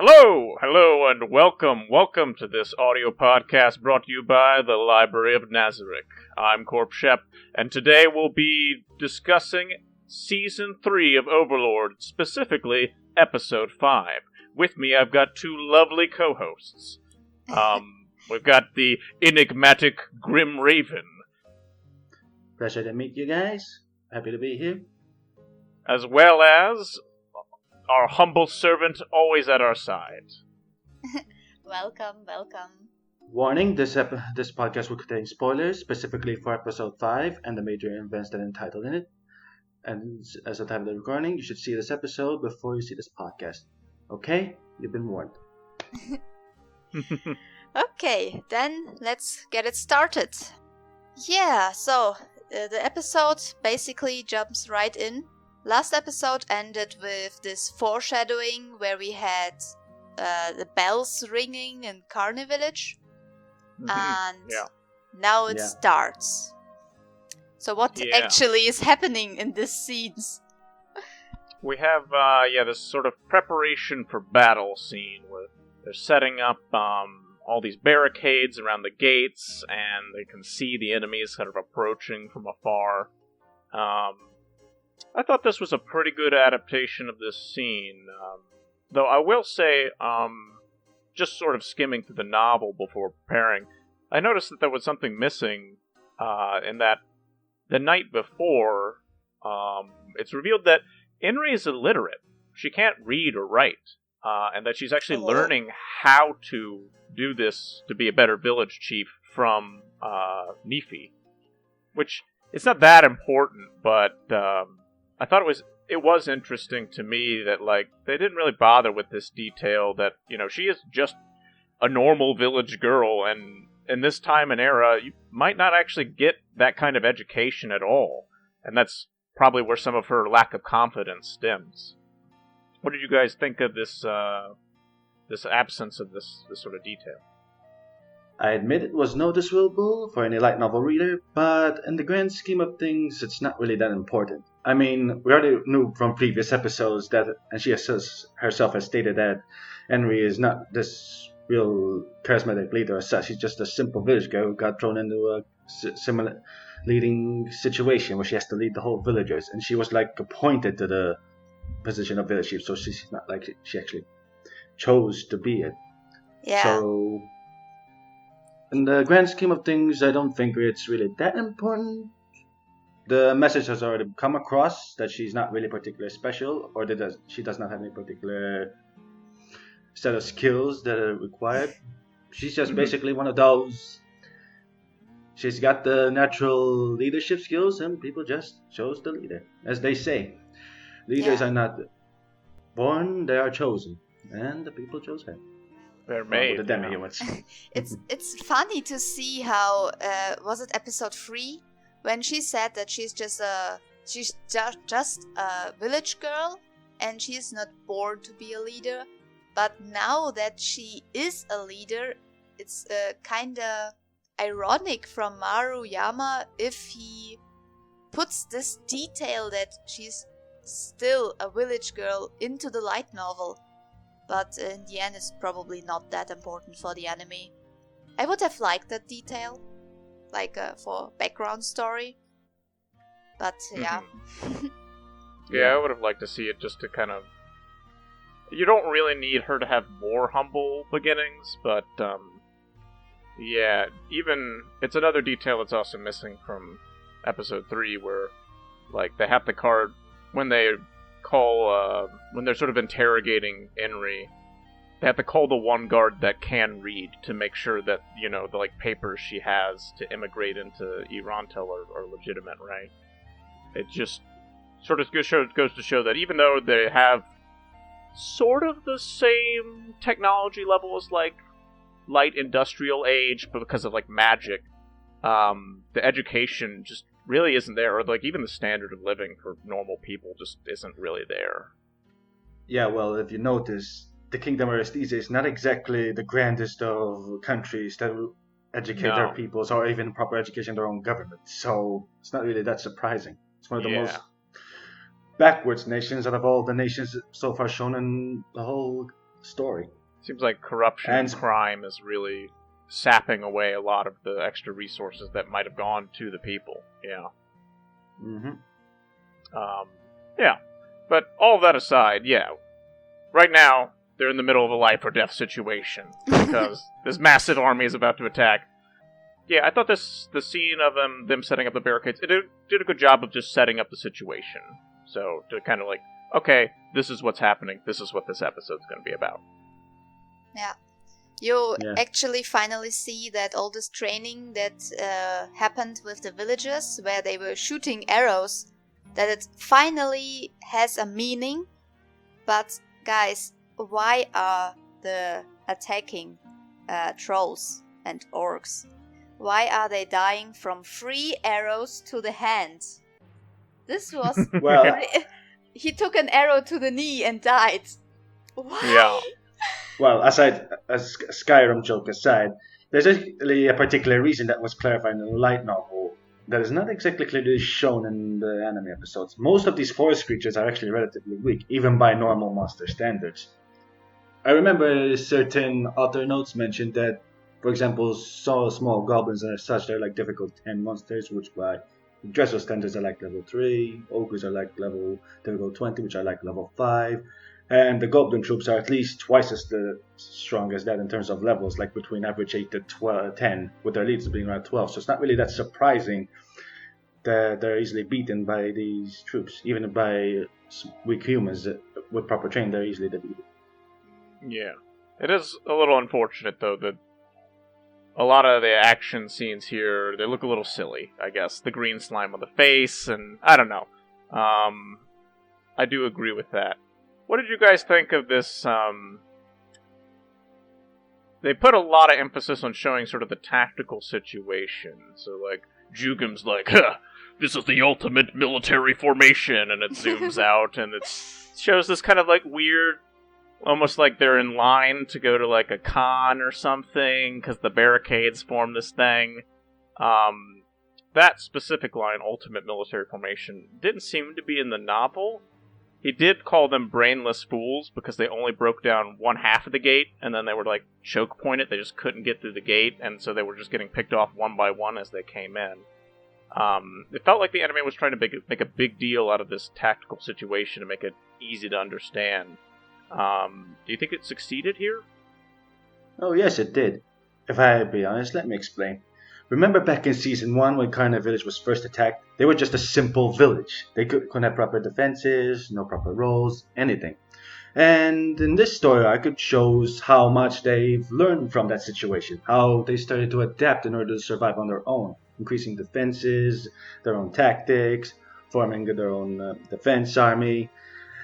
Hello, and welcome to this audio podcast brought to you by the Library of Nazarick. I'm Corp Shep, and today we'll be discussing Season 3 of Overlord, specifically Episode 5. With me, I've got two lovely co-hosts. We've got the enigmatic Grim Raven. Pleasure to meet you guys. Happy to be here. As well as our humble servant, always at our side. Welcome. Warning, this podcast will contain spoilers, specifically for Episode 5 and the major events that are entitled in it. And as of the time of the recording, you should see this episode before you see this podcast. Okay? You've been warned. Okay, then let's get it started. Yeah, so the episode basically jumps right in. Last episode ended with this foreshadowing where we had the bells ringing in Carne Village. And now it starts. So what actually is happening in these scenes? We have, this sort of preparation for battle scene where they're setting up all these barricades around the gates, and they can see the enemies kind of approaching from afar. I thought this was a pretty good adaptation of this scene, though I will say, just sort of skimming through the novel before preparing, I noticed that there was something missing in that the night before, it's revealed that Enry is illiterate. She can't read or write, and that she's actually learning how to do this to be a better village chief from Nfirea, which it's not that important, but I thought it was interesting to me that they didn't really bother with this detail that she is just a normal village girl, and in this time and era you might not actually get that kind of education at all, and that's probably where some of her lack of confidence stems. What did you guys think of this absence of this sort of detail? I admit it was noticeable for any light novel reader, but in the grand scheme of things, it's not really that important. I mean, we already knew from previous episodes that, and she herself has stated that Enry is not this real charismatic leader as such. She's just a simple village girl who got thrown into a similar leading situation where she has to lead the whole villagers, and she was appointed to the position of village chief, so she's not like she actually chose to be it. Yeah. So in the grand scheme of things, I don't think it's really that important. The message has already come across that she's not really particularly special, or that she does not have any particular set of skills that are required. She's just basically one of those. She's got the natural leadership skills, and people just chose the leader. As they say, leaders are not born, they are chosen. And the people chose her. They're made. The demi-humans. It's funny to see how was it episode 3 when she said that she's just a village girl and she's not born to be a leader. But now that she is a leader, it's kind of ironic from Maruyama if he puts this detail that she's still a village girl into the light novel. But in the end, it's probably not that important for the anime. I would have liked that detail, for background story. But yeah. Yeah, I would have liked to see it just to kind of. You don't really need her to have more humble beginnings, but even it's another detail that's also missing from episode 3, where they have the card when they call when they're sort of interrogating Enry, they have to call the one guard that can read to make sure that the papers she has to immigrate into Irantel are legitimate, right? It just sort of goes to show that even though they have sort of the same technology level as light industrial age, but because of magic, the education just really isn't there, or even the standard of living for normal people just isn't really there. Yeah, well, if you notice, the Kingdom of Aesthesia is not exactly the grandest of countries that will educate their peoples, or even proper education in their own government, so it's not really that surprising. It's one of the most backwards nations out of all the nations so far shown in the whole story. Seems like corruption and crime is really sapping away a lot of the extra resources that might have gone to the people. Yeah. Mm-hmm. Yeah. But all that aside, yeah. Right now, they're in the middle of a life or death situation because this massive army is about to attack. Yeah, I thought the scene of them setting up the barricades, it did a good job of just setting up the situation. So, to kind of like, okay, this is what's happening, this is what this episode's going to be about. Yeah. You actually finally see that all this training that happened with the villagers, where they were shooting arrows, that it finally has a meaning. But, guys, why are the attacking trolls and orcs? Why are they dying from 3 arrows to the hand? This was... Well, he took an arrow to the knee and died. Why? Yeah. Well, as Skyrim joke aside, there's actually a particular reason that was clarified in the light novel that is not exactly clearly shown in the anime episodes. Most of these forest creatures are actually relatively weak, even by normal monster standards. I remember certain author notes mentioned that, for example, small goblins and such, they're like difficult 10 monsters, which by Dresser standards are like level 3, ogres are like level difficult 20, which are like level 5, and the goblin troops are at least twice as strong as that in terms of levels, like between average 8 to 10, with their leads being around 12. So it's not really that surprising that they're easily beaten by these troops. Even by weak humans with proper training, they're easily defeated. Yeah. It is a little unfortunate, though, that a lot of the action scenes here, they look a little silly, I guess. The green slime on the face, and I don't know. I do agree with that. What did you guys think of this, They put a lot of emphasis on showing sort of the tactical situation. So, like, Jugum's like, this is the ultimate military formation, and it zooms out, and it shows this kind of, like, weird, almost like they're in line to go to, like, a con or something, because the barricades form this thing. That specific line, ultimate military formation, didn't seem to be in the novel. He did call them brainless fools because they only broke down one half of the gate, and then they were like choke pointed. They just couldn't get through the gate, and so they were just getting picked off one by one as they came in. It felt like the anime was trying to make a big deal out of this tactical situation to make it easy to understand. Do you think it succeeded here? Oh yes, it did. If I be honest, let me explain. Remember back in Season 1 when Carne Village was first attacked? They were just a simple village. They couldn't have proper defenses, no proper roles, anything. And in this story arc, it shows how much they've learned from that situation, how they started to adapt in order to survive on their own, increasing defenses, their own tactics, forming their own defense army.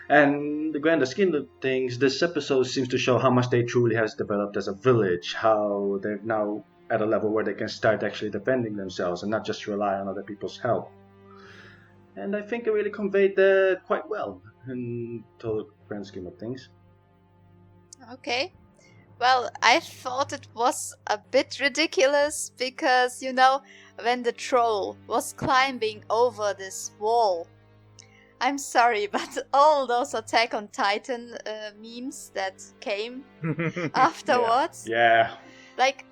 And the grander scheme of things, this episode seems to show how much they truly has developed as a village, how they've now at a level where they can start actually defending themselves and not just rely on other people's help. And I think it really conveyed that quite well in total grand scheme of things. Okay. Well, I thought it was a bit ridiculous because, you know, when the troll was climbing over this wall, I'm sorry, but all those Attack on Titan memes that came afterwards, Yeah. like,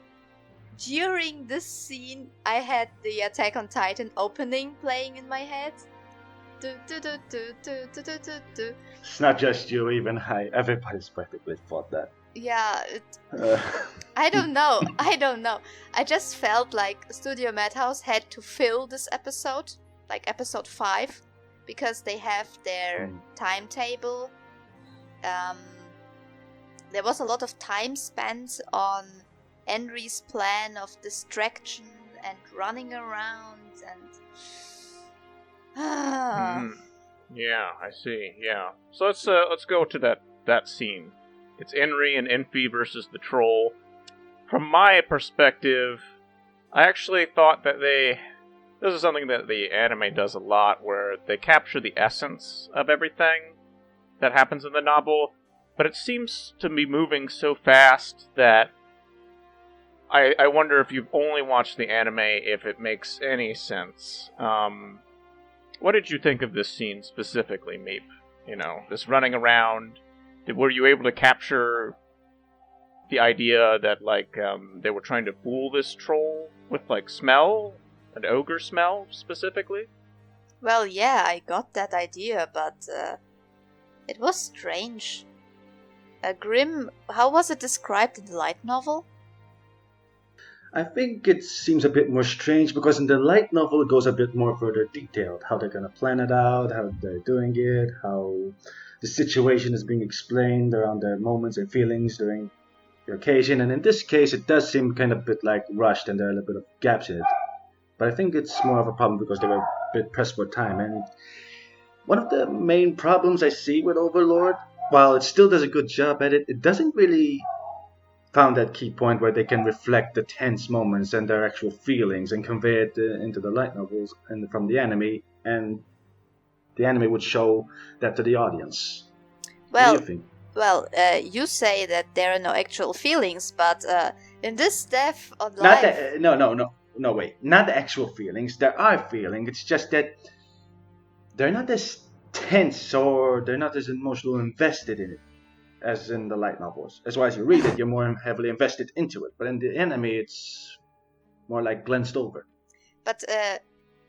during this scene, I had the Attack on Titan opening playing in my head. It's not just you, even everybody's practically thought that. Yeah, I don't know. I just felt like Studio Madhouse had to fill this episode, like episode 5, because they have their timetable. There was a lot of time spent on Enry's plan of distraction and running around and Yeah, I see. Yeah. So let's go to that scene. It's Enry and Nfirea versus the troll. From my perspective, I actually thought that this is something that the anime does a lot, where they capture the essence of everything that happens in the novel, but it seems to be moving so fast that I wonder if you've only watched the anime, if it makes any sense. What did you think of this scene specifically, Meep? You know, this running around, Were you able to capture the idea that, like, they were trying to fool this troll with, like, smell? An ogre smell, specifically? Well, yeah, I got that idea, but it was strange. Grim, how was it described in the light novel? I think it seems a bit more strange because in the light novel it goes a bit more further detailed. How they're going to plan it out, how they're doing it, how the situation is being explained around their moments and feelings during the occasion. And in this case, it does seem kind of a bit like rushed and there are a little bit of gaps in it. But I think it's more of a problem because they were a bit pressed for time. And one of the main problems I see with Overlord, while it still does a good job at it, it doesn't really found that key point where they can reflect the tense moments and their actual feelings and convey it into the light novels and from the anime, and the anime would show that to the audience. Well, what do you think? Well, you say that there are no actual feelings, but in this Death on Life... No, wait. Not the actual feelings. There are feelings. It's just that they're not as tense or they're not as emotionally invested in it as in the light novels. As well as you read it, you're more heavily invested into it. But in the anime, it's more like glanced over. But,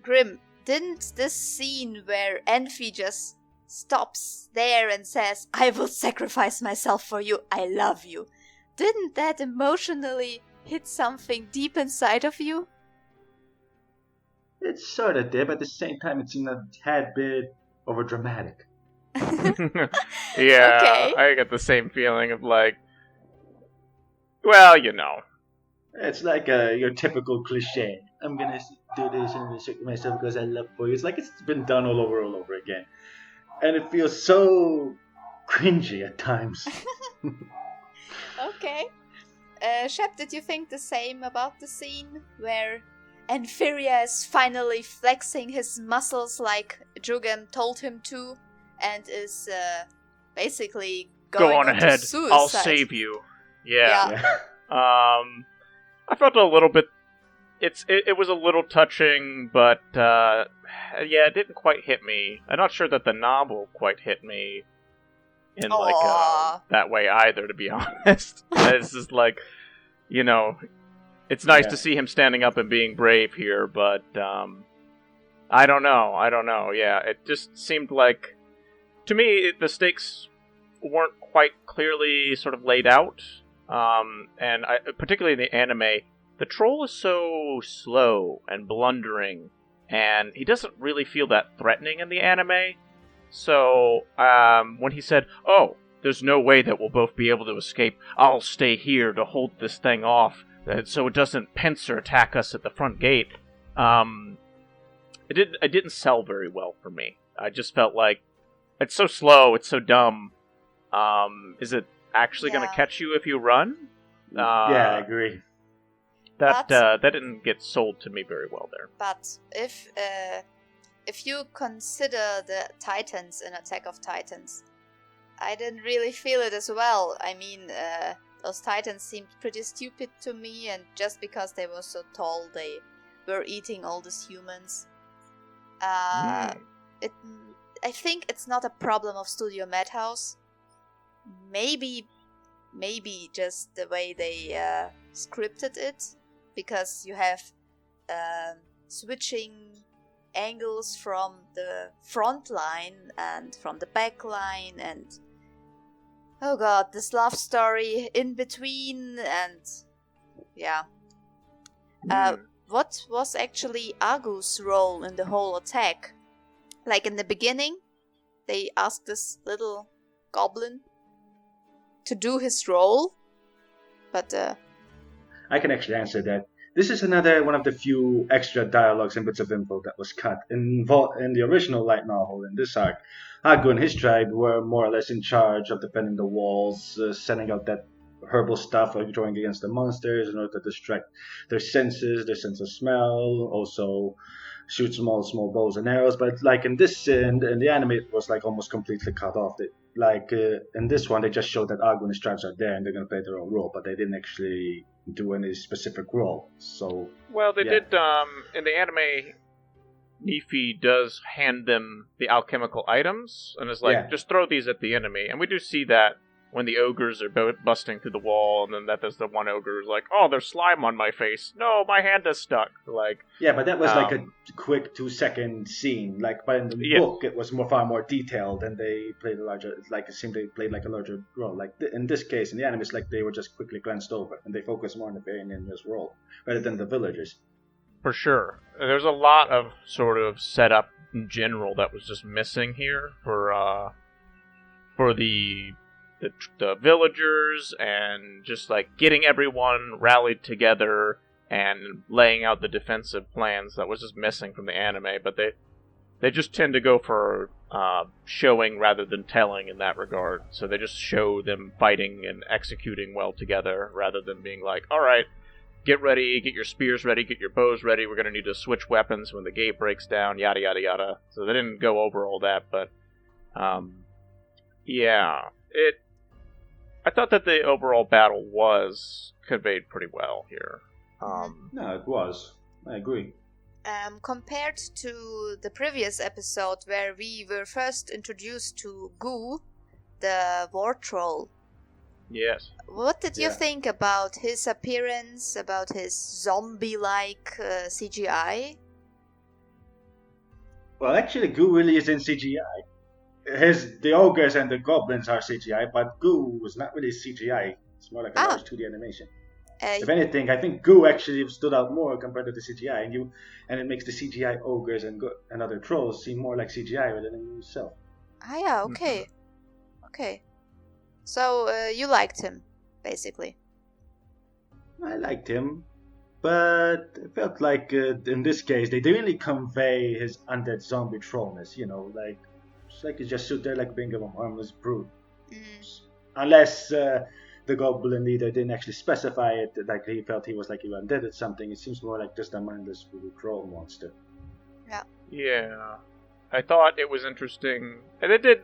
Grim, didn't this scene where Enfi just stops there and says, "I will sacrifice myself for you, I love you," didn't that emotionally hit something deep inside of you? It sort of did, but at the same time, it seemed a tad bit over dramatic. Yeah, Okay. I get the same feeling of like, well, you know. It's like your typical cliche. I'm gonna do this and restrict myself because I love for you. It's like it's been done all over again. And it feels so cringy at times. Okay. Shep, did you think the same about the scene where Nfirea is finally flexing his muscles like Jugem told him to, and is basically going Go on onto ahead. suicide? I'll save you. Yeah. Yeah. I felt a little bit. It was a little touching, but yeah, it didn't quite hit me. I'm not sure that the novel quite hit me in like Aw. that way either. To be honest, it's just like, you know, it's nice Yeah. to see him standing up and being brave here, but I don't know. Yeah, it just seemed like, to me, the stakes weren't quite clearly sort of laid out. And particularly in the anime, the troll is so slow and blundering, and he doesn't really feel that threatening in the anime. So, when he said, "Oh, there's no way that we'll both be able to escape. I'll stay here to hold this thing off, so it doesn't pincer attack us at the front gate," it didn't sell very well for me. I just felt like, it's so slow, it's so dumb. Is it actually going to Yeah. catch you if you run? Yeah, I agree. That But- that didn't get sold to me very well there. But if you consider the Titans in Attack of Titans, I didn't really feel it as well. I mean, those Titans seemed pretty stupid to me, and just because they were so tall, they were eating all these humans. I think it's not a problem of Studio Madhouse. Maybe just the way they scripted it, because you have switching angles from the front line and from the back line, and oh god, this love story in between, and yeah. What was actually Agu's role in the whole attack? Like in the beginning, they asked this little goblin to do his role, but I can actually answer that. This is another one of the few extra dialogues and bits of info that was cut. In the original light novel, in this arc, Agu and his tribe were more or less in charge of defending the walls, sending out that herbal stuff, like throwing against the monsters in order to distract their senses, their sense of smell, also shoot small bows and arrows. But like in this, in the anime, it was like almost completely cut off. In this one, they just showed that Agu and his tribes are there and they're going to play their own role, but they didn't actually do any specific role. So Well, they Yeah. did in the anime. Nfirea does hand them the alchemical items, and is like, just throw these at the enemy. And we do see that when the ogres are busting through the wall, and then there's the one ogre who's like, oh, there's slime on my face. No, my hand is stuck. Like, yeah, but that was like a quick 2-second scene. Like, but in the book, it was far more detailed, and they played a larger. Like, it seemed they played like a larger role. Like in this case, in the anime, it's like they were just quickly glanced over, and they focused more on the Nfirea and Enri's role rather than the villagers. For sure, there's a lot of sort of setup in general that was just missing here for the villagers, and just like getting everyone rallied together and laying out the defensive plans that was just missing from the anime. But they just tend to go for showing rather than telling in that regard. So they just show them fighting and executing well together rather than being like, all right, get ready, get your spears ready, get your bows ready, we're going to need to switch weapons when the gate breaks down, yada yada yada. So they didn't go over all that, but I thought that the overall battle was conveyed pretty well here. No, it was. I agree. Compared to the previous episode where we were first introduced to Gu, the war troll. Yes. What did you think about his appearance, about his zombie-like CGI? Well, actually, Gu really is in CGI. The ogres and the goblins are CGI, but Gu was not really CGI. It's more like a large 2D animation. If anything, I think Gu actually stood out more compared to the CGI, and it makes the CGI ogres and other trolls seem more like CGI rather than himself. Ah, yeah, okay. Okay. So, you liked him, basically. I liked him, but it felt like, in this case, they didn't really convey his undead zombie trollness, like... It's like he just stood there like being a harmless brute. Unless the goblin leader didn't actually specify it, like he felt he was like he undead or something. It seems more like just a mindless troll monster. Yeah. I thought it was interesting. And there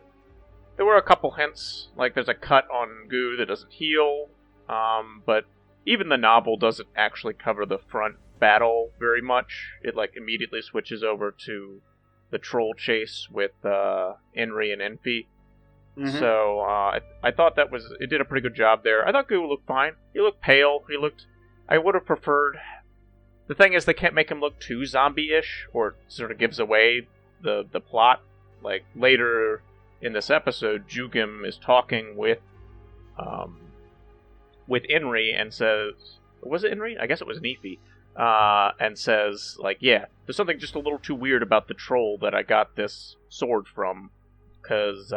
were a couple hints. Like there's a cut on Gu that doesn't heal. But even the novel doesn't actually cover the front battle very much. It like immediately switches over to the troll chase with Enry and Nfirea. So I thought it did a pretty good job there. I thought Gu looked fine. He looked pale. I would have preferred... The thing is, they can't make him look too zombie-ish, or it sort of gives away the plot. Like, later in this episode, Jugim is talking with Enry and says... Was it Enry? I guess it was Nfirea. And says, like, yeah, there's something just a little too weird about the troll that I got this sword from, because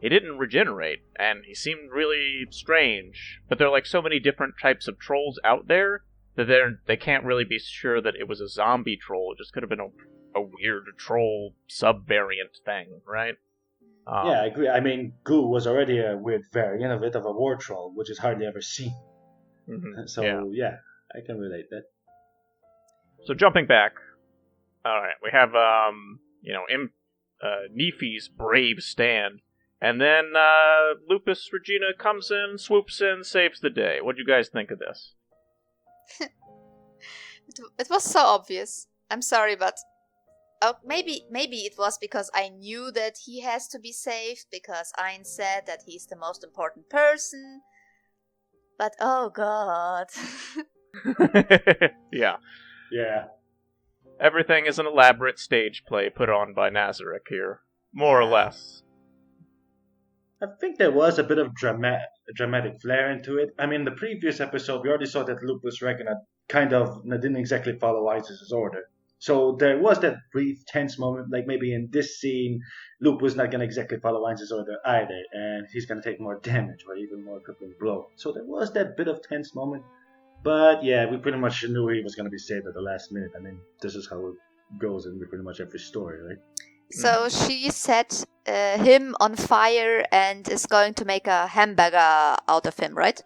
he didn't regenerate, and he seemed really strange. But there are like so many different types of trolls out there that they can't really be sure that it was a zombie troll. It just could have been a weird troll sub-variant thing, right? Yeah, I agree. I mean, Gu was already a weird variant of a war troll, which is hardly ever seen. So, yeah, I can relate that. So jumping back, all right, we have Nfirea's brave stand, and then Lupusregina comes in, swoops in, saves the day. What do you guys think of this? It was so obvious. I'm sorry, but maybe it was because I knew that he has to be saved because Ainz said that he's the most important person. But oh god. Yeah. Yeah. Everything is an elaborate stage play put on by Nazarick here, more or less. I think there was a bit of dramatic flair into it. I mean, the previous episode, we already saw that Lupusregina kind of didn't exactly follow Ainz's order. So there was that brief tense moment, like maybe in this scene, Lupus not going to exactly follow Ainz's order either, and he's going to take more damage or even more crippling blow. So there was that bit of tense moment. But yeah, we pretty much knew he was going to be saved at the last minute. I mean, this is how it goes in pretty much every story, right? So she set him on fire and is going to make a hamburger out of him, right?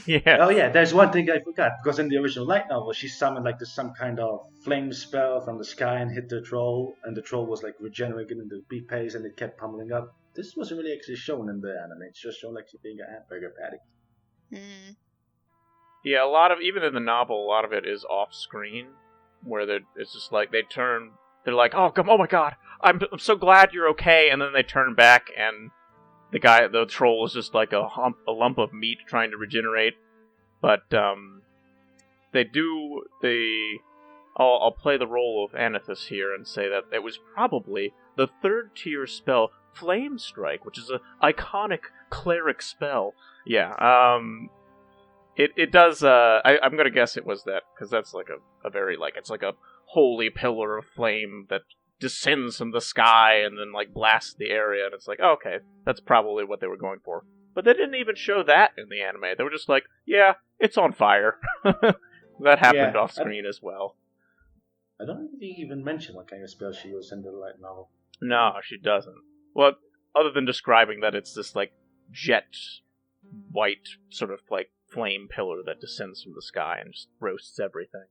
Yeah. Oh yeah, there's one thing I forgot, because in the original light novel, she summoned like some kind of flame spell from the sky and hit the troll, and the troll was like regenerating in the beat pace and it kept pummeling up. This wasn't really actually shown in the anime. It's just shown like she being a hamburger patty. Mm. Yeah, even in the novel, a lot of it is off screen. where it's just like they're like, oh my god, I'm so glad you're okay, and then they turn back and the troll is just like a lump of meat trying to regenerate. But I'll play the role of Anithis here and say that it was probably the 3rd tier spell, Flame Strike, which is an iconic cleric spell. Yeah, it does, I'm gonna guess it was that, because that's like a very, like, it's like a holy pillar of flame that descends from the sky and then, like, blasts the area, and it's like, oh, okay, that's probably what they were going for. But they didn't even show that in the anime. They were just like, yeah, it's on fire. That happened off screen as well. I don't think he even mention what kind of spell she used in the light novel. No, she doesn't. Well, other than describing that it's this, like, jet white sort of, like, flame pillar that descends from the sky and just roasts everything.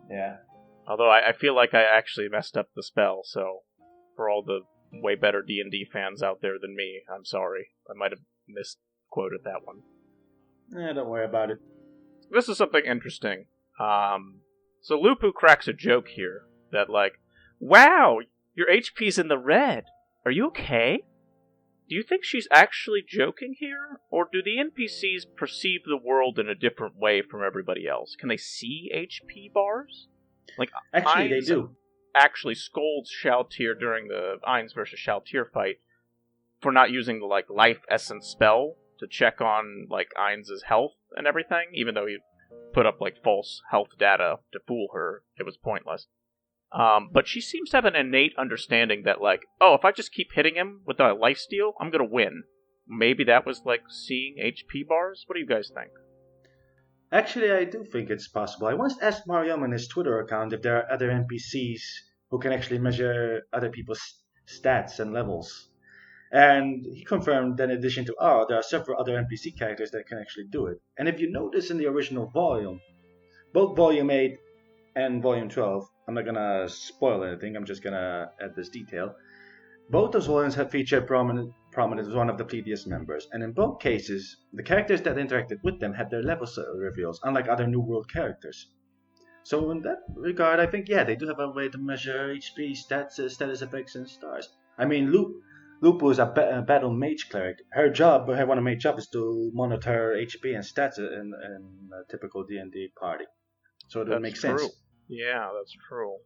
Yeah. Although I feel like I actually messed up the spell, so for all the way better D&D fans out there than me, I'm sorry. I might have misquoted that one. Don't worry about it. This is something interesting. So Lupu cracks a joke here that, like, wow, your HP's in the red. Are you okay? Do you think she's actually joking here? Or do the NPCs perceive the world in a different way from everybody else? Can they see HP bars? Like, actually, they do. Actually scolds Shaltir during the Ainz versus Shaltir fight for not using the, like, life essence spell to check on, like, Ainz's health and everything, even though he put up, like, false health data to fool her. It was pointless. But she seems to have an innate understanding that, like, oh, if I just keep hitting him with a lifesteal, I'm gonna win. Maybe that was, like, seeing HP bars? What do you guys think? Actually, I do think it's possible. I once asked Maruyama on his Twitter account if there are other NPCs who can actually measure other people's stats and levels. And he confirmed that in addition to R, there are several other NPC characters that can actually do it. And if you notice in the original volume, both Volume 8 and Volume 12, I'm not gonna spoil anything, I'm just gonna add this detail. Both those volumes have featured prominent as one of the previous members, and in both cases, the characters that interacted with them had their level reveals, unlike other New World characters. So in that regard, I think, they do have a way to measure HP, stats, status effects, and stars. I mean, Lupu is a battle mage cleric. One of her main jobs is to monitor HP and stats in a typical D&D party. So that makes sense. Yeah, that's true.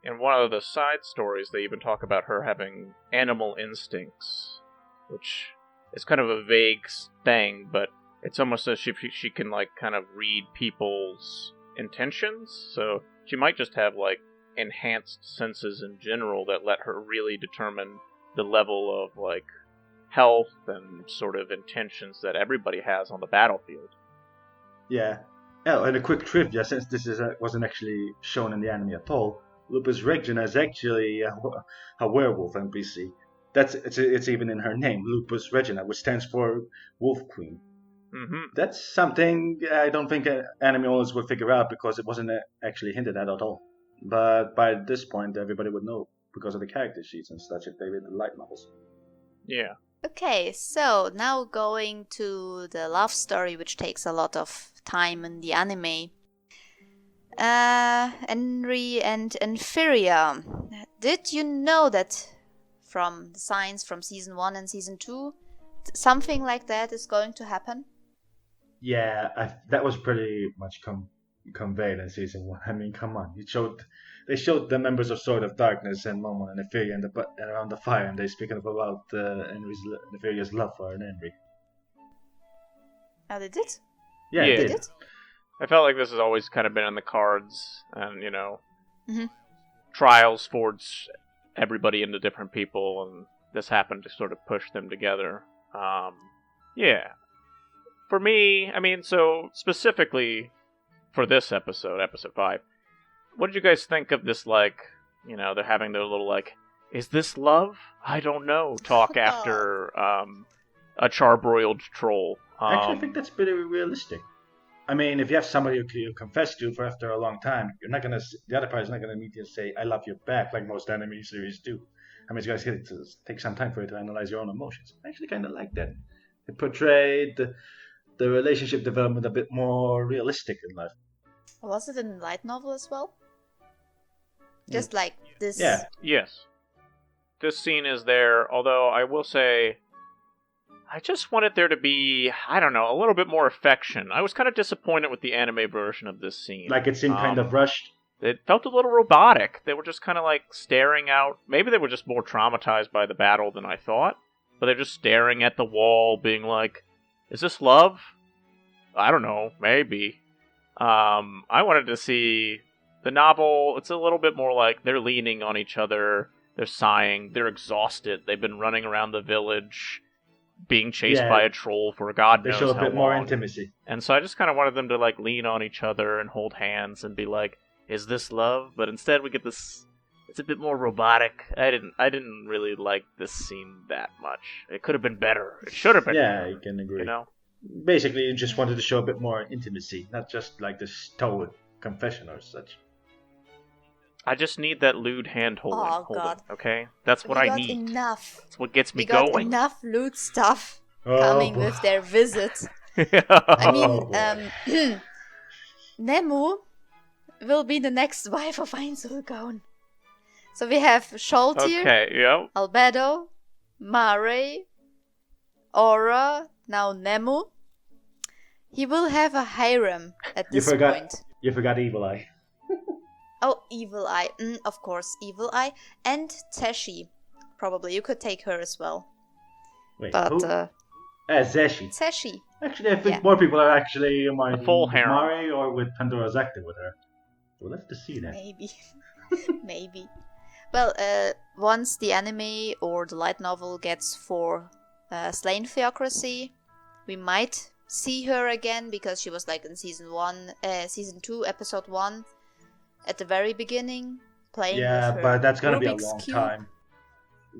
In one of the side stories, they even talk about her having animal instincts, which is kind of a vague thing, but it's almost as if she can, like, kind of read people's intentions. So she might just have, like, enhanced senses in general that let her really determine the level of, like, health and sort of intentions that everybody has on the battlefield. Yeah. Oh, and a quick trivia, since this wasn't actually shown in the anime at all, Lupusregina is actually a werewolf NPC. It's even in her name, Lupusregina, which stands for Wolf Queen. Mm-hmm. That's something I don't think anime owners would figure out because it wasn't actually hinted at all. But by this point, everybody would know because of the character sheets and such if they read the light novels. Yeah. Okay, so now going to the love story, which takes a lot of time in the anime. Enry and Nfirea. Did you know that from the signs from Season 1 and Season 2, something like that is going to happen? Yeah, that was pretty much conveyed in Season 1. I mean, come on. They showed the members of Sword of Darkness and Momo and Nfirea around the fire, and they speaking about Nfirea's love for an Enry. Oh, they did? Yeah, they did. Did? I felt like this has always kind of been in the cards, and, trials forged everybody into different people, and this happened to sort of push them together. Yeah. For me, I mean, so specifically for this episode 5, what did you guys think of this, like, they're having their little, like, is this love? I don't know, talk after a charbroiled troll. Actually, I think that's pretty realistic. I mean, if you have somebody who you confess to for after a long time, the other party's not gonna immediately say, I love you back, like most anime series do. I mean, you guys get to take some time for you to analyze your own emotions. I actually kind of like that. It portrayed the relationship development a bit more realistic in life. Was it in the light novel as well? Just like this. Yeah. Yes. This scene is there, although I will say, I just wanted there to be, I don't know, a little bit more affection. I was kind of disappointed with the anime version of this scene. Like it seemed kind of rushed. It felt a little robotic. They were just kind of like staring out. Maybe they were just more traumatized by the battle than I thought. But they're just staring at the wall, being like, is this love? I don't know, maybe. I wanted to see the novel. It's a little bit more like they're leaning on each other. They're sighing. They're exhausted. They've been running around the village, being chased by a troll for God knows how long. They show a bit more intimacy. And so I just kind of wanted them to like lean on each other and hold hands and be like, is this love? But instead we get this, it's a bit more robotic. I didn't really like this scene that much. It could have been better. It should have been better. Yeah, you can agree. You know? Basically, you just wanted to show a bit more intimacy, not just like this stoic confession or such. I just need that lewd hand holding. Oh, God. Okay? That's what I need. Enough. That's what gets me We got going. enough lewd stuff Oh, coming boy. with their visit. I mean, boy. Nemu will be the next wife of Ainz Ooal Gown. So we have Sholtir, Okay, yeah. Albedo, Mare, Aura, now Nemu. He will have a harem at You this forgot. point. You forgot Evil Eye. Oh, Evil Eye. Of course, Evil Eye. And Teshi. Probably. You could take her as well. Wait, But, who? Zeshi. Teshi. Actually, I think Yeah. more people are actually The full harem. Mare or with Pandora's acting with her. We'll have to see that. Maybe. Maybe. Well, once the anime or the light novel gets for Slain Theocracy, we might see her again because she was like in season 2, episode 1, at the very beginning, playing Yeah, with her but that's gonna be a Rubik's long Cube. time.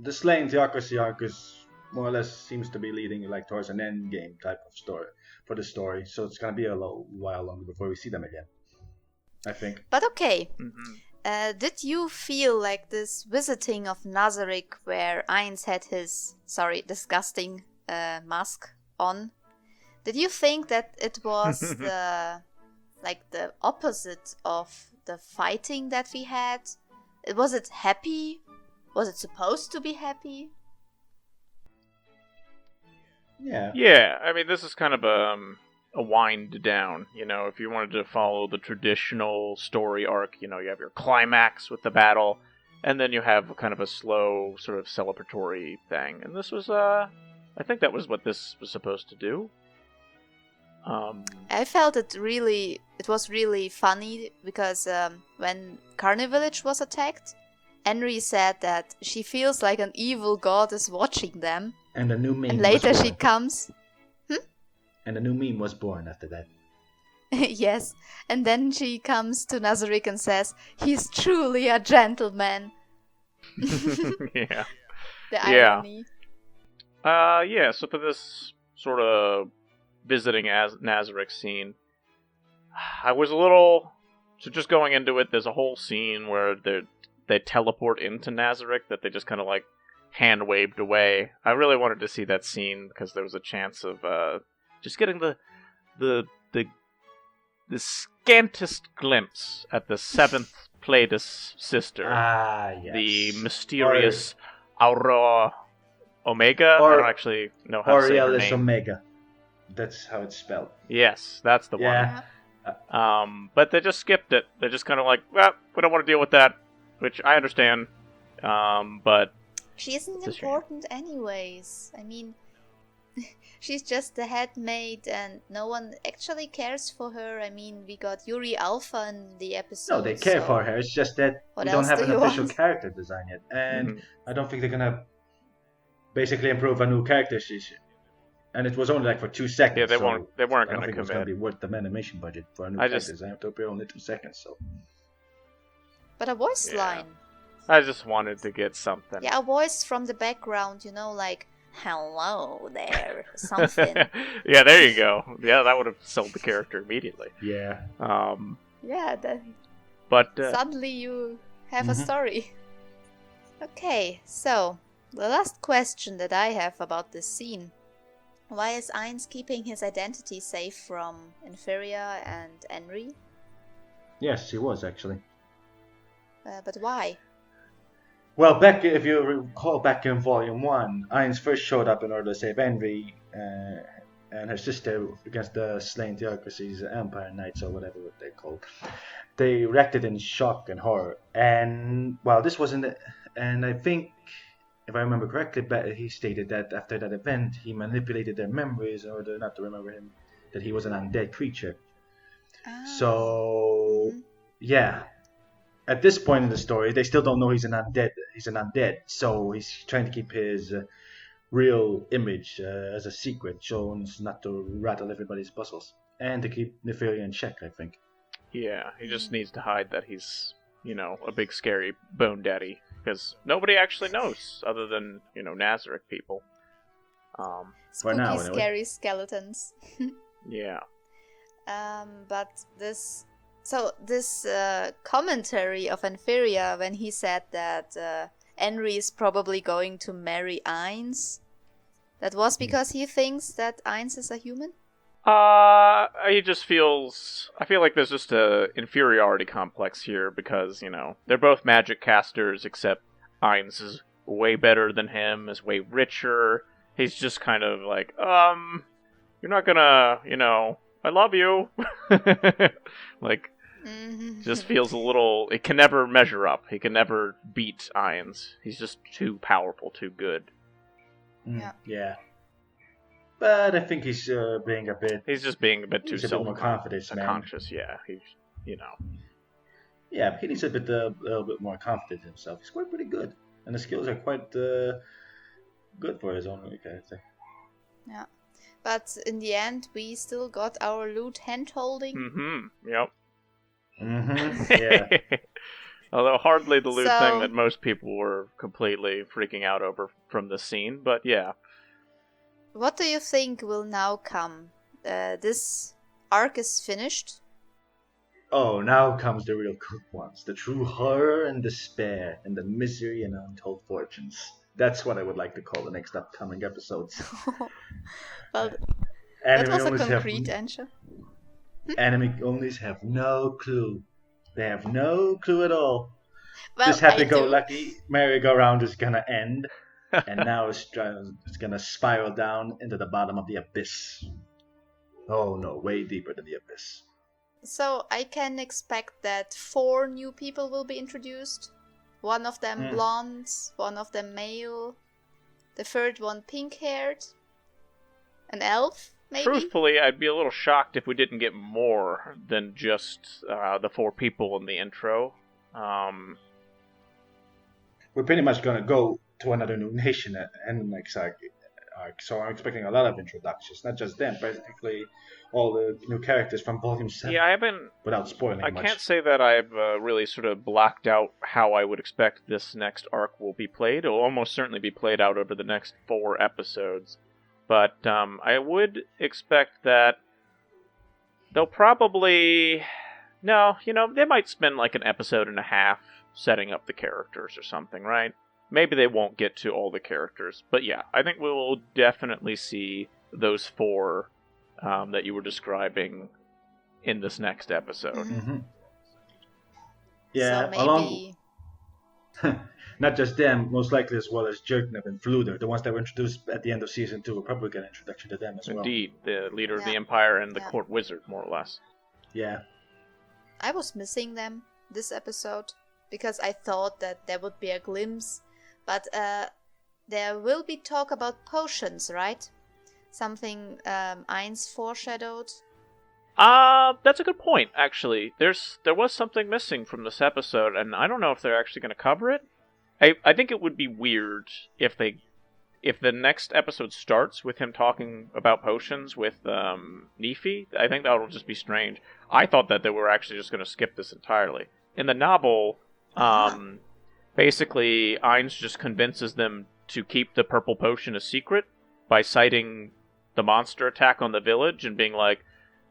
The Slain Theocracy arc is more or less seems to be leading like towards an end game type of story for the story, so it's gonna be a little while longer before we see them again, I think. But okay, Mm-hmm. did you feel like this visiting of Nazarick where Ainz had his, disgusting mask on? Did you think that it was the opposite of the fighting that we had? Was it happy? Was it supposed to be happy? Yeah. Yeah, I mean, this is kind of a wind down. You know, if you wanted to follow the traditional story arc, you know, you have your climax with the battle, and then you have kind of a slow sort of celebratory thing. And this was, I think that was what this was supposed to do. I felt it was really funny because when Carne Village was attacked, Enry said that she feels like an evil god is watching them. And a new meme. And later was she born. comes. And a new meme was born after that. Yes. And then she comes to Nazarick and says, he's truly a gentleman. Yeah. The Yeah. irony. Yeah, so for this sort of visiting as Nazarick scene, I was a little... So just going into it, there's a whole scene where they teleport into Nazarick that they just kind of like hand-waved away. I really wanted to see that scene because there was a chance of just getting the scantest glimpse at the seventh Pleiades sister. Ah, yes. The mysterious Aurora Omega. Or- I don't actually know how to say her Aurealis name. Omega. That's how it's spelled. Yes, that's the Yeah. one. But they just skipped it. They're just kind of like, well, we don't want to deal with that, which I understand. But She isn't It's a shame. important anyways. I mean, she's just the head maid and no one actually cares for her. I mean, we got Yuri Alpha in the episode. No, they care so for her. It's just that what we don't else have do an you official want? character design yet. And Mhm. I don't think they're gonna basically improve a new character. And it was only like for 2 seconds. yeah, they so weren't I going don't to think it was gonna commit. be worth the animation budget for a new I character just- design. To appear only 2 seconds. So But a voice Yeah. line. I just wanted to get something. Yeah, a voice from the background, like, hello there, something. Yeah, there you go. Yeah, that would have sold the character immediately. yeah. Yeah, then But suddenly you have a Mhm. story. Okay, so the last question that I have about this scene. Why is Ainz keeping his identity safe from Nfirea and Enry? Yes, she was actually. But why? Well, if you recall back in Volume 1, Ainz first showed up in order to save Enry and her sister against the slain theocracies, Empire Knights, or whatever they're called. They reacted in shock and horror. And, well, this wasn't... And I think, if I remember correctly, he stated that after that event, he manipulated their memories in order not to remember him, that he was an undead creature. So, yeah. At this point in the story, they still don't know he's an undead. So he's trying to keep his real image as a secret, so not to rattle everybody's puzzles. And to keep Nfirea in check, I think. Yeah, he just needs to hide that he's, a big scary bone daddy. Because nobody actually knows, other than, Nazarick people. Spooky, now, anyway. scary skeletons. Yeah. But this commentary of Nfirea when he said that Enry is probably going to marry Ainz, that was because he thinks that Ainz is a human? He just feels... I feel like there's just a inferiority complex here because, they're both magic casters, except Ainz is way better than him, is way richer. He's just kind of like, you're not gonna, I love you. Like, just feels a little... It can never measure up. He can never beat Ainz. He's just too powerful, too good. Yeah. But I think he's being a bit... He's just being a bit too self-conscious, yeah. He's, Yeah, he needs a little bit more confidence in himself. He's quite pretty good. And the skills are quite good for his own character. Yeah. But in the end, we still got our loot hand-holding. Yep. Yeah. Although hardly the loot thing that most people were completely freaking out over from the scene, but yeah. What do you think will now come? This arc is finished? Oh, now comes the real good ones. The true horror and despair, and the misery and untold fortunes. That's what I would like to call the next upcoming episodes. Well, that was a concrete answer. Anime onlys have no clue. They have no clue at all. Well, this happy-go-lucky merry-go-round is gonna end, and now it's gonna spiral down into the bottom of the abyss. Oh no, way deeper than the abyss. So I can expect that 4 new people will be introduced. One of them blonde, one of them male, the third one pink-haired, an elf, maybe? Truthfully, I'd be a little shocked if we didn't get more than just the 4 people in the intro. We're pretty much gonna go to another new nation and the next arc, so I'm expecting a lot of introductions, not just them, basically all the new characters from Volume 7. Yeah, I haven't... Without spoiling much. I can't say that I've really sort of blocked out how I would expect this next arc will be played. It will almost certainly be played out over the next 4 episodes. But I would expect that they'll probably... No, they might spend like an episode and a half setting up the characters or something, right? Maybe they won't get to all the characters. But yeah, I think we will definitely see those 4 that you were describing in this next episode. Mm-hmm. Yeah, so maybe... not just them, most likely as well as Jerknev and Fluder, the ones that were introduced at the end of Season 2, will probably get an introduction to them as well. Indeed, the leader of the Empire and the court wizard, more or less. Yeah. I was missing them this episode, because I thought that there would be a glimpse, but there will be talk about potions, right? Something Ainz foreshadowed. That's a good point, actually. There was something missing from this episode, and I don't know if they're actually going to cover it. I think it would be weird if the next episode starts with him talking about potions with Nfirea. I think that'll just be strange. I thought that they were actually just going to skip this entirely. In the novel, basically, Ainz just convinces them to keep the purple potion a secret by citing the monster attack on the village and being like,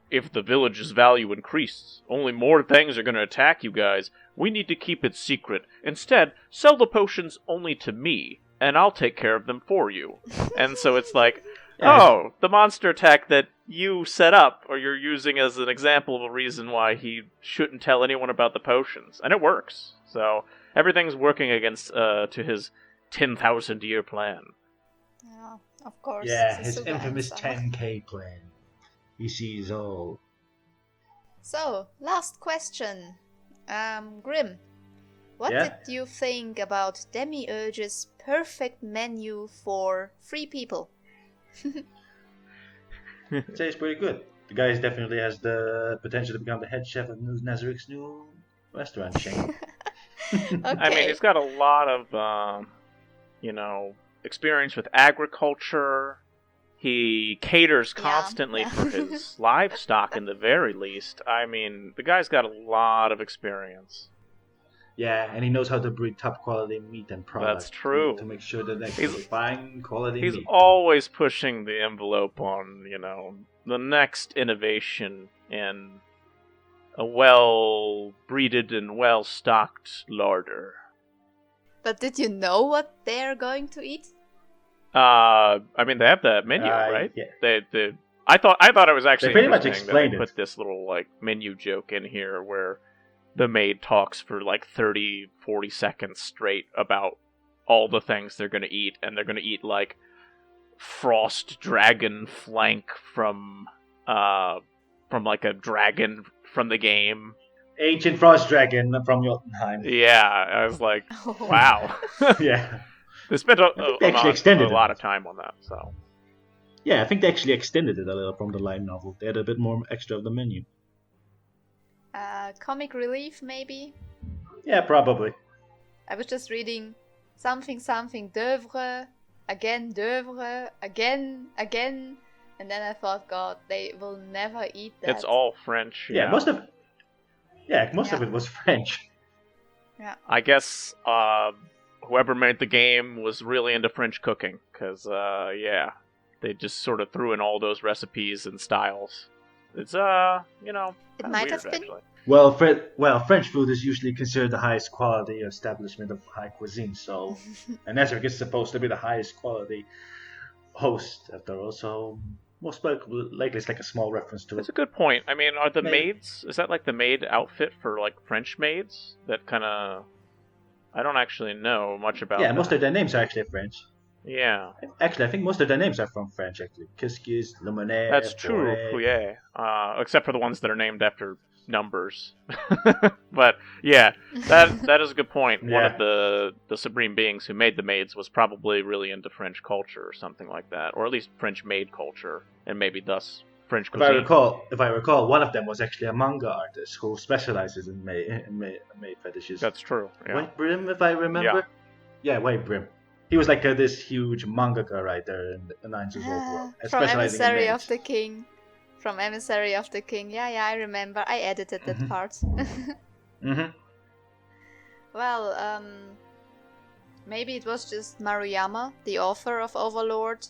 if the village's value increases, only more things are going to attack you guys. We need to keep it secret. Instead, sell the potions only to me, and I'll take care of them for you. And so it's like, Yeah, Oh, the monster attack that you set up, or you're using as an example of a reason why he shouldn't tell anyone about the potions. And it works. So, everything's working against, to his 10,000-year plan. Yeah, of course. yeah, it's a his super infamous handsome. 10k plan. He sees all. So, last question. Grim, what Yeah? did you think about Demiurge's perfect menu for 3 people? I'd say it's pretty good. The guy definitely has the potential to become the head chef of Nazarick's new restaurant chain. Okay. I mean, he's got a lot of, experience with agriculture. He caters constantly yeah. for his livestock, in the very least. I mean, the guy's got a lot of experience. Yeah, and he knows how to breed top quality meat and products. That's true. To make sure that they He's- fine quality He's meat. always pushing the envelope on, the next innovation in a well-breeded and well-stocked larder. But did you know what they're going to eat? I mean, they have the menu, right? Yeah. I thought it was actually They pretty much interesting explained that they it. put this little menu joke in here where the maid talks for 30, 40 seconds straight about all the things they're going to eat, and they're going to eat frost dragon flank from a dragon from the game. Ancient frost dragon from Jotunheim. Yeah, I was like, wow. Yeah. They spent I think they actually extended a lot of time on that, so. Yeah, I think they actually extended it a little from the light novel. They had a bit more extra of the menu. Comic relief, maybe? Yeah, probably. I was just reading something d'oeuvre, again, and then I thought, God, they will never eat that. It's all French. Yeah, most of it was French. Yeah. I guess whoever made the game was really into French cooking, because, they just sort of threw in all those recipes and styles. It's, It might weird, have been. actually. Well, French food is usually considered the highest quality establishment of high cuisine, so... and Nazarick is supposed to be the highest quality host, after all, so... Most likely it's a small reference to That's it. a good point. I mean, are the Maybe. maids, is that the maid outfit for, French maids? That kind of... I don't actually know much about Yeah, that. most of their names are actually French. Yeah. Actually, I think most of their names are from French, actually. Kiskis, Lemonade, That's true, Fourré. yeah. Except for the ones that are named after numbers. But yeah, that is a good point. One Yeah. of the supreme beings who made the maids was probably really into French culture or something like that, or at least French maid culture, and maybe thus French If I cuisine. recall, one of them was actually a manga artist who specializes in maid fetishes. That's true. Yeah. White Brim, if I remember. Yeah, White Brim. He was this huge mangaka writer in Ainz Ooal Gown, From specializing Emissary in of maids. the King. From Emissary of the King. Yeah, I remember. I edited that part. Mm-hmm. Well, maybe it was just Maruyama, the author of Overlord.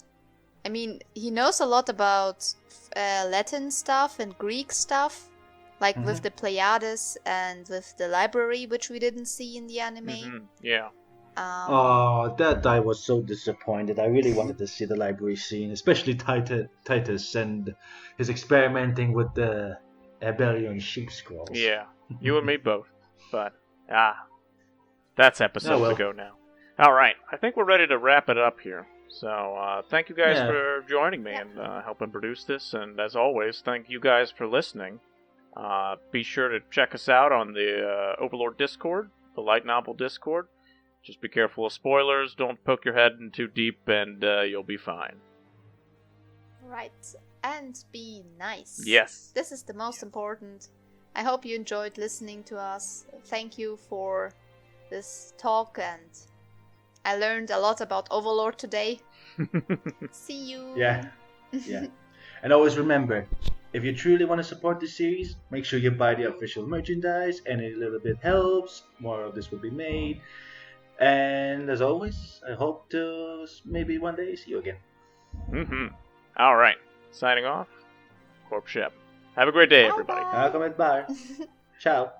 I mean, he knows a lot about Latin stuff and Greek stuff, with the Pleiades and with the library, which we didn't see in the anime. Mhm, yeah. Oh, that guy was so disappointed. I really wanted to see the library scene, especially Titus and his experimenting with the Abelian sheep scrolls. Yeah. You and me both. But, that's episodes well. ago now. Alright, I think we're ready to wrap it up here. So, thank you guys Yeah. for joining me and helping produce this. And as always, thank you guys for listening. Be sure to check us out on the Overlord Discord, the Light Novel Discord. Just be careful of spoilers, don't poke your head in too deep, and you'll be fine. Right. And be nice. Yes. This is the most important. I hope you enjoyed listening to us. Thank you for this talk, and I learned a lot about Overlord today. See you. Yeah. And always remember, if you truly want to support the series, make sure you buy the official merchandise. Any little bit helps. More of this will be made. And as always, I hope to maybe one day see you again. Alright. Signing off. Corp Shep. Have a great day, everybody. Bye. Welcome at bar. Ciao.